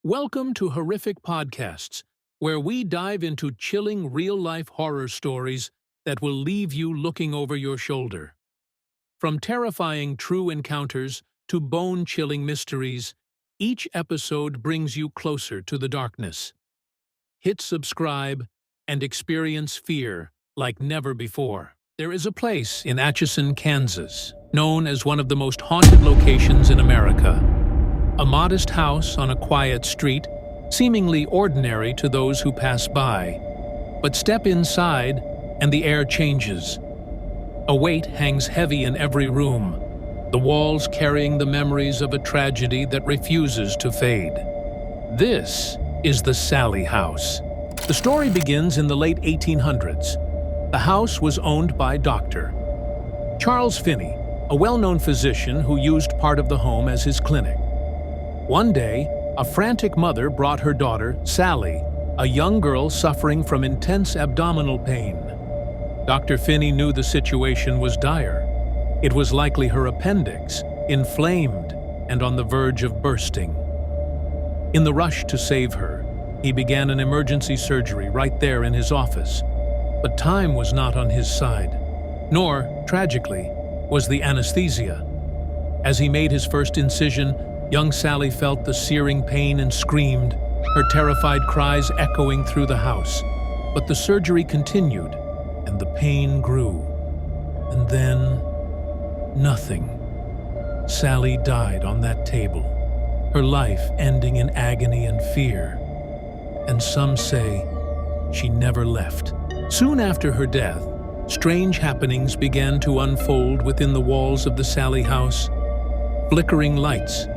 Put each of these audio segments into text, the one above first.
Welcome to Horrific Podcasts, where we dive into chilling real-life horror stories that will leave you looking over your shoulder. From terrifying true encounters to bone-chilling mysteries, each episode brings you closer to the darkness. Hit subscribe and experience fear like never before. There is a place in Atchison, Kansas, known as one of the most haunted locations in America. A modest house on a quiet street, seemingly ordinary to those who pass by. But step inside, and the air changes. A weight hangs heavy in every room, the walls carrying the memories of a tragedy that refuses to fade. This is the Sallie House. The story begins in the late 1800s. The house was owned by Dr. Charles Finney, a well-known physician who used part of the home as his clinic. One day, a frantic mother brought her daughter, Sallie, a young girl suffering from intense abdominal pain. Dr. Finney knew the situation was dire. It was likely her appendix, inflamed and on the verge of bursting. In the rush to save her, he began an emergency surgery right there in his office. But time was not on his side, nor, tragically, was the anesthesia. As he made his first incision, young Sallie felt the searing pain and screamed, her terrified cries echoing through the house. But the surgery continued, and the pain grew. And then, nothing. Sallie died on that table, her life ending in agony and fear. And some say she never left. Soon after her death, strange happenings began to unfold within the walls of the Sallie house. Flickering lights,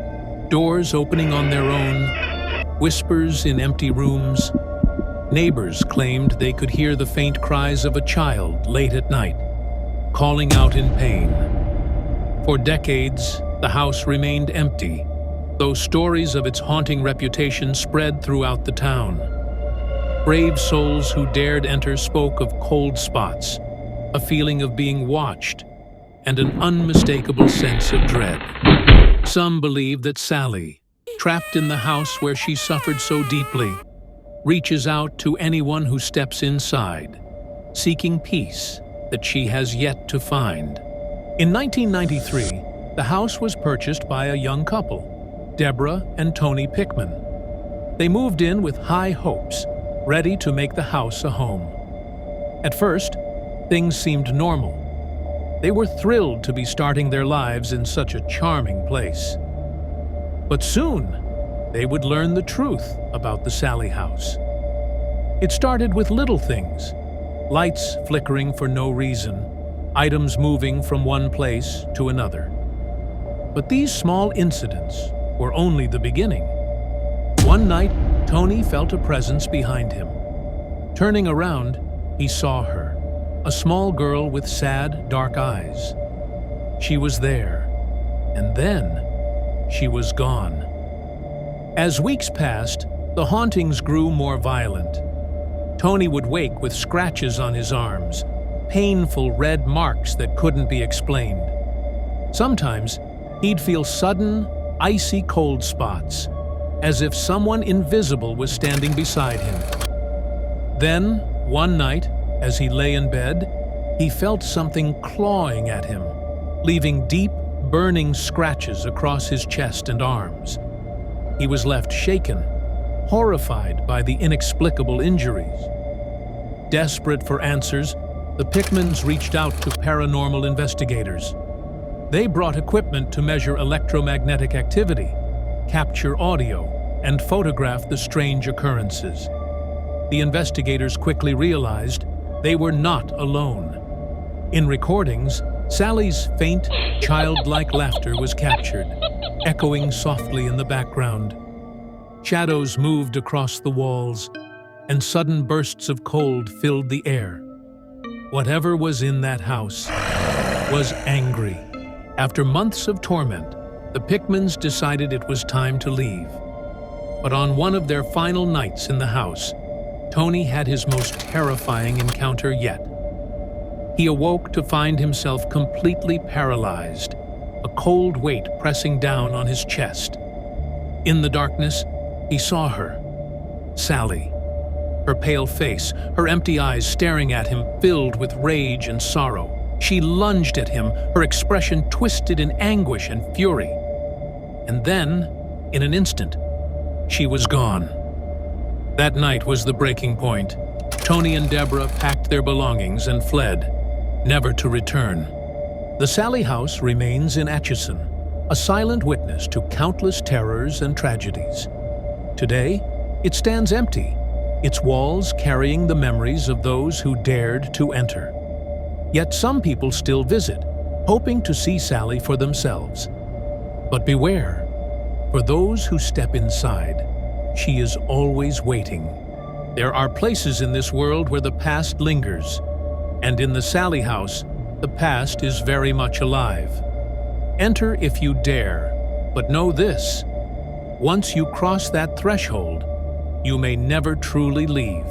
doors opening on their own, whispers in empty rooms. Neighbors claimed they could hear the faint cries of a child late at night, calling out in pain. For decades, the house remained empty, though stories of its haunting reputation spread throughout the town. Brave souls who dared enter spoke of cold spots, a feeling of being watched, and an unmistakable sense of dread. Some believe that Sallie, trapped in the house where she suffered so deeply, reaches out to anyone who steps inside, seeking peace that she has yet to find. In 1993, the house was purchased by a young couple, Deborah and Tony Pickman. They moved in with high hopes, ready to make the house a home. At first, things seemed normal. They were thrilled to be starting their lives in such a charming place. But soon, they would learn the truth about the Sallie house. It started with little things, lights flickering for no reason, items moving from one place to another. But these small incidents were only the beginning. One night, Tony felt a presence behind him. Turning around, he saw her. A small girl with sad, dark eyes. She was there, and then she was gone. As weeks passed, the hauntings grew more violent. Tony would wake with scratches on his arms, painful red marks that couldn't be explained. Sometimes, he'd feel sudden, icy cold spots, as if someone invisible was standing beside him. Then, one night, as he lay in bed, he felt something clawing at him, leaving deep, burning scratches across his chest and arms. He was left shaken, horrified by the inexplicable injuries. Desperate for answers, the Pickmans reached out to paranormal investigators. They brought equipment to measure electromagnetic activity, capture audio, and photograph the strange occurrences. The investigators quickly realized they were not alone. In recordings, Sallie's faint, childlike laughter was captured, echoing softly in the background. Shadows moved across the walls, and sudden bursts of cold filled the air. Whatever was in that house was angry. After months of torment, the Pickmans decided it was time to leave. But on one of their final nights in the house, Tony had his most terrifying encounter yet. He awoke to find himself completely paralyzed, a cold weight pressing down on his chest. In the darkness, He saw her, Sally. Her pale face, her empty eyes staring at him, filled with rage and sorrow. She lunged at him, her expression twisted in anguish and fury. And then, in an instant, she was gone. That night was the breaking point. Tony and Deborah packed their belongings and fled, never to return. The Sally house remains in Atchison, a silent witness to countless terrors and tragedies. Today, it stands empty, its walls carrying the memories of those who dared to enter. Yet some people still visit, hoping to see Sally for themselves. But beware, for those who step inside, she is always waiting. There are places in this world where the past lingers, and in the Sally house, the past is very much alive. Enter if you dare, but know this: once you cross that threshold, you may never truly leave.